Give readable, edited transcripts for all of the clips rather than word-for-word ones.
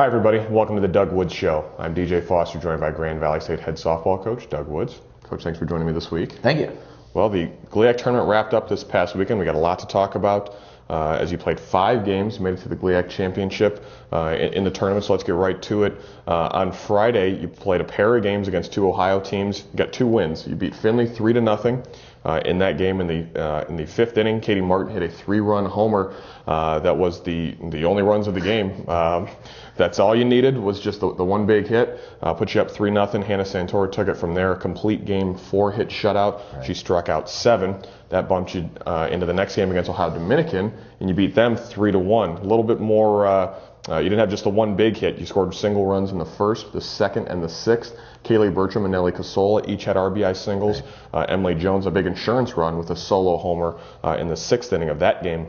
Hi everybody, welcome to the Doug Woods Show. I'm DJ Foster, joined by Grand Valley State head softball coach Doug Woods. Coach, thanks for joining me this week. Thank you. Well, the GLIAC Tournament wrapped up this past weekend. We got a lot to talk about as you played 5 games, made it to the GLIAC Championship in the tournament, so let's get right to it. On Friday, you played a pair of games against 2 Ohio teams. You got 2 wins. You beat Findlay 3-0. In that game, in the 5th inning, Katie Martin hit a 3-run homer. That was the only runs of the game. That's all you needed, was just the one big hit. Put you up 3-0. Hannah Santora took it from there. A complete game, 4-hit shutout. Right. She struck out 7. That bumped you into the next game against Ohio Dominican, and you beat them 3-1. A little bit more. You didn't have just the one big hit. You scored single runs in the 1st, the 2nd, and the 6th. Kaylee Bertram and Nellie Casola each had RBI singles. Emily Jones, a big insurance run with a solo homer in the 6th inning of that game.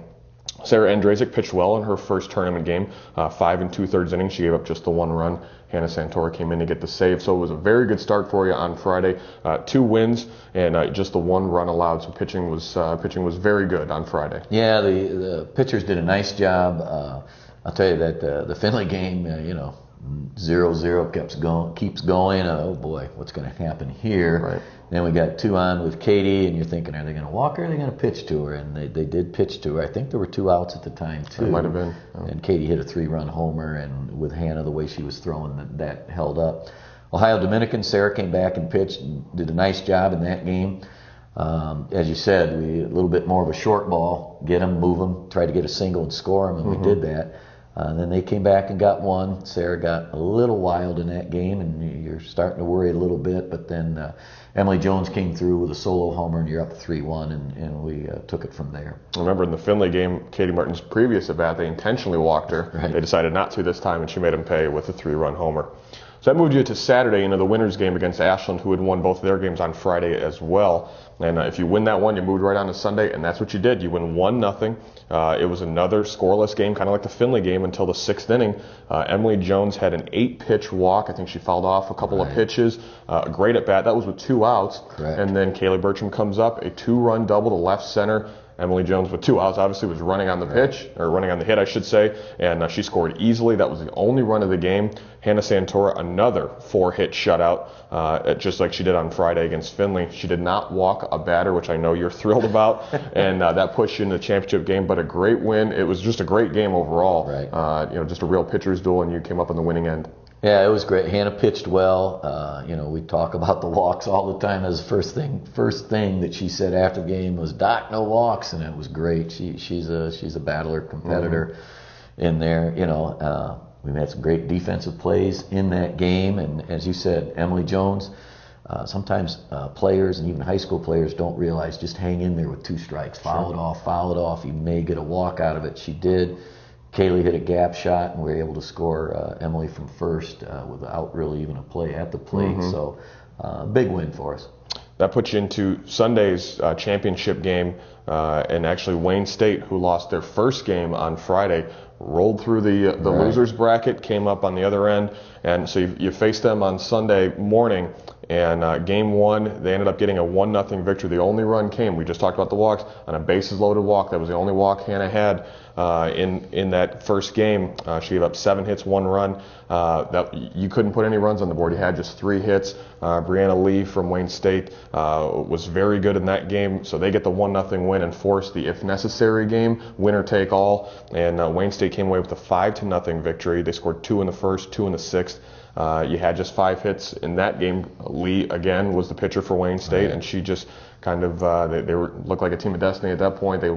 Sarah Andrzejczyk pitched well in her first tournament game, 5 2/3 innings. She gave up just the 1 run. Hannah Santora came in to get the save, so it was a very good start for you on Friday. 2 wins and just the 1 run allowed. So pitching was very good on Friday. Yeah, the pitchers did a nice job. I'll tell you that the Findlay game, 0-0 keeps going. Oh boy, what's going to happen here? Right. Then we got 2 on with Katie, and you're thinking, are they going to walk her or are they going to pitch to her? And they did pitch to her. I think there were 2 outs at the time too. It might have been. Oh. And Katie hit a 3-run homer, and with Hannah, the way she was throwing, that held up. Ohio Dominican, Sarah came back and pitched and did a nice job in that game. As you said, a little bit more of a short ball, get them, move them, try to get a single and score them, and we did that. Then they came back and got 1. Sarah got a little wild in that game, and you're starting to worry a little bit. But then Emily Jones came through with a solo homer, and you're up 3-1, and we took it from there. Remember in the Findlay game, Katie Martin's previous at bat, they intentionally walked her. Right. They decided not to this time, and she made them pay with a 3-run homer. So that moved you to Saturday into the winners game against Ashland, who had won both of their games on Friday as well. And if you win that one, you moved right on to Sunday, and that's what you did. You win 1-0. It was another scoreless game, kind of like the Findlay game, until the 6th inning. Emily Jones had an 8-pitch walk. I think she fouled off a couple of pitches. Great at bat. That was with 2 outs. Correct. And then Kaylee Bertram comes up, a 2-run double to left center. Emily Jones with 2 outs obviously was running on the pitch, or running on the hit I should say, and she scored easily. That was the only run of the game. Hannah Santora, another 4-hit shutout, just like she did on Friday against Findlay. She did not walk a batter, which I know you're thrilled about, and that pushed you into the championship game, but a great win. It was just a great game overall. Right. Just a real pitcher's duel, and you came up on the winning end. Yeah, it was great. Hannah pitched well. We talk about the walks all the time. As the first thing that she said after the game was, "Doc, no walks," and it was great. She's a battler, competitor in there. We had some great defensive plays in that game, and as you said, Emily Jones. Sometimes players and even high school players don't realize, just hang in there with 2 strikes, foul it off. You may get a walk out of it. She did. Kaylee hit a gap shot, and we were able to score Emily from first without really even a play at the plate. So big win for us. That puts you into Sunday's championship game, and actually Wayne State, who lost their first game on Friday, rolled through the losers bracket, came up on the other end, and so you faced them on Sunday morning. And game 1, they ended up getting a 1-0 victory. The only run came, we just talked about the walks, on a bases-loaded walk. That was the only walk Hannah had in that first game. She gave up 7 hits, 1 run. That you couldn't put any runs on the board. You had just 3 hits. Brianna Lee from Wayne State was very good in that game, so they get the 1-0 win and force the if necessary game, winner take all. And Wayne State came away with a 5-0 victory. They scored 2 in the 1st, 2 in the 6th. You had just 5 hits in that game. Lee, again, was the pitcher for Wayne State, and she just kind of, they looked like a team of destiny at that point. They,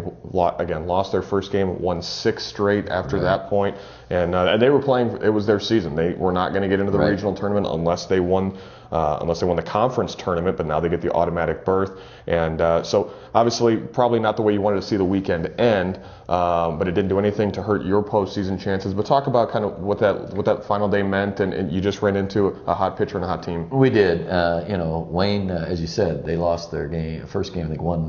again, lost their first game, won 6 straight after that point, and they were playing, it was their season. They were not going to get into the regional tournament unless they won the conference tournament, but now they get the automatic berth. And so obviously probably not the way you wanted to see the weekend end, but it didn't do anything to hurt your postseason chances. But talk about kind of what that final day meant, and you just ran into a hot pitcher and a hot team. We did. Wayne, as you said, they lost their first game, I think, won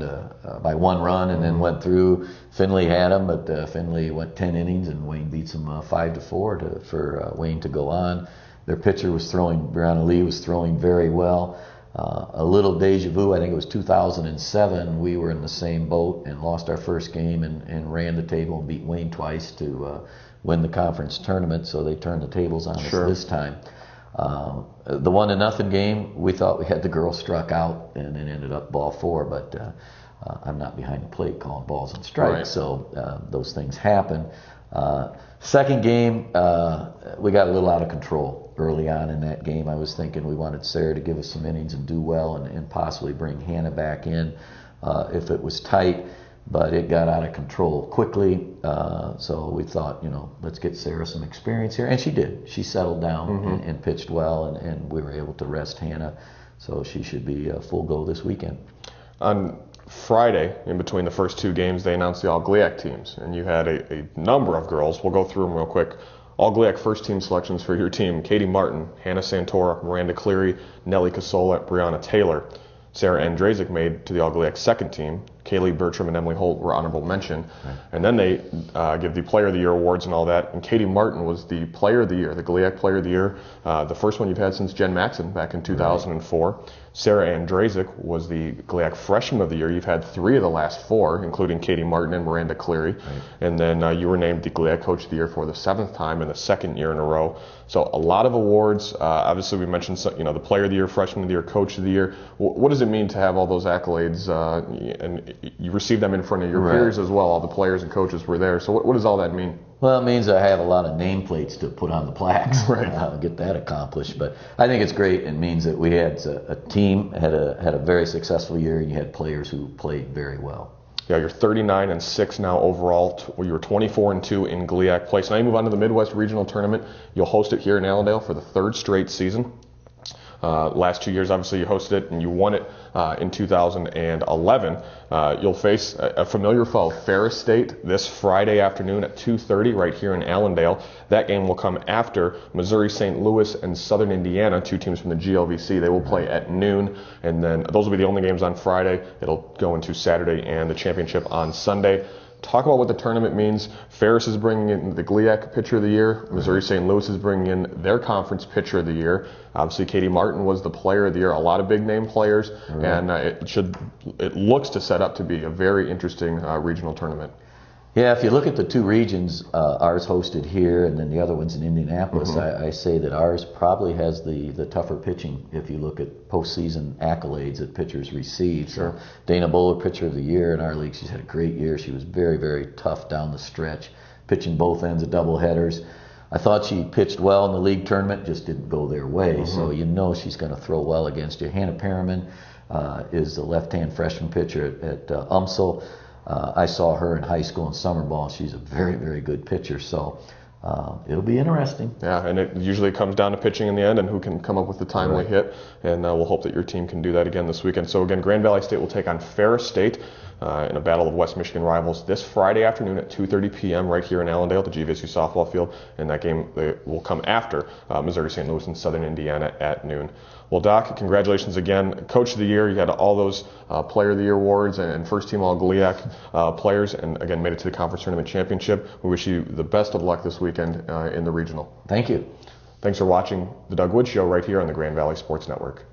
by 1 run, and then went through. Findlay had them, but Findlay went 10 innings, and Wayne beats them 5-4 for Wayne to go on. Their pitcher was throwing, Brianna Lee was throwing very well. A little deja vu, I think it was 2007, we were in the same boat and lost our first game and ran the table and beat Wayne twice to win the conference tournament, so they turned the tables on us this time. The 1-0 game, we thought we had the girls struck out, and it ended up ball 4, but I'm not behind the plate calling balls and strikes, so those things happen. Second game, we got a little out of control early on in that game. I was thinking we wanted Sarah to give us some innings and do well and possibly bring Hannah back in if it was tight, but it got out of control quickly. So we thought, let's get Sarah some experience here. And she did. She settled down and pitched well, and we were able to rest Hannah. So she should be full go this weekend. On Friday, in between the first 2 games, they announced the All-GLIAC teams, and you had a number of girls. We'll go through them real quick. All-GLIAC first team selections for your team: Katie Martin, Hannah Santora, Miranda Cleary, Nellie Casola, Brianna Taylor. Sarah Andrzejczyk made to the All-GLIAC second team. Kaylee Bertram and Emily Holt were honorable mention. And then they give the Player of the Year awards and all that. And Katie Martin was the Player of the Year, the GLIAC Player of the Year, the first one you've had since Jen Maxon back in 2004. Sarah Andrzejczyk was the GLIAC Freshman of the Year. You've had 3 of the last 4, including Katie Martin and Miranda Cleary. And then you were named the GLIAC Coach of the Year for the 7th time and the 2nd year in a row. So a lot of awards. Obviously, we mentioned the Player of the Year, Freshman of the Year, Coach of the Year. What does it mean to have all those accolades? And you received them in front of your peers as well. All the players and coaches were there. So what does all that mean? Well, it means I have a lot of nameplates to put on the plaques. Get that accomplished. But I think it's great. It means that we had a team had a very successful year, and you had players who played very well. Yeah, you're 39-6 now overall. You were 24-2 in GLIAC play. So now you move on to the Midwest Regional Tournament. You'll host it here in Allendale for the 3rd straight season. Last 2 years, obviously, you hosted it and you won it in 2011. You'll face a familiar foe, Ferris State, this Friday afternoon at 2:30 right here in Allendale. That game will come after Missouri St. Louis and Southern Indiana, 2 teams from the GLVC. They will play at noon, and then those will be the only games on Friday. It'll go into Saturday and the championship on Sunday. Talk about what the tournament means. Ferris is bringing in the GLIAC Pitcher of the Year. Missouri St. Louis is bringing in their conference Pitcher of the Year. Obviously, Katie Martin was the Player of the Year. A lot of big name players, and it looks to set up to be a very interesting regional tournament. Yeah, if you look at the 2 regions, ours hosted here and then the other one's in Indianapolis, I say that ours probably has the tougher pitching if you look at postseason accolades that pitchers receive. So Dana Bowler, Pitcher of the Year in our league, she's had a great year. She was very, very tough down the stretch, pitching both ends of doubleheaders. I thought she pitched well in the league tournament, just didn't go their way. So she's going to throw well against you. Hannah Perriman is the left-hand freshman pitcher at UMSL. I saw her in high school and summer ball. She's a very, very good pitcher. So it'll be interesting. Yeah, and it usually comes down to pitching in the end and who can come up with the timely hit. And we'll hope that your team can do that again this weekend. So again, Grand Valley State will take on Ferris State in a battle of West Michigan rivals this Friday afternoon at 2:30 p.m. right here in Allendale at the GVSU softball field. And that game will come after Missouri St. Louis and Southern Indiana at noon. Well, Doc, congratulations again. Coach of the Year, you had all those Player of the Year awards and first team All-GLIAC players, and again made it to the conference tournament championship. We wish you the best of luck this weekend in the regional. Thank you. Thanks for watching The Doug Wood Show right here on the Grand Valley Sports Network.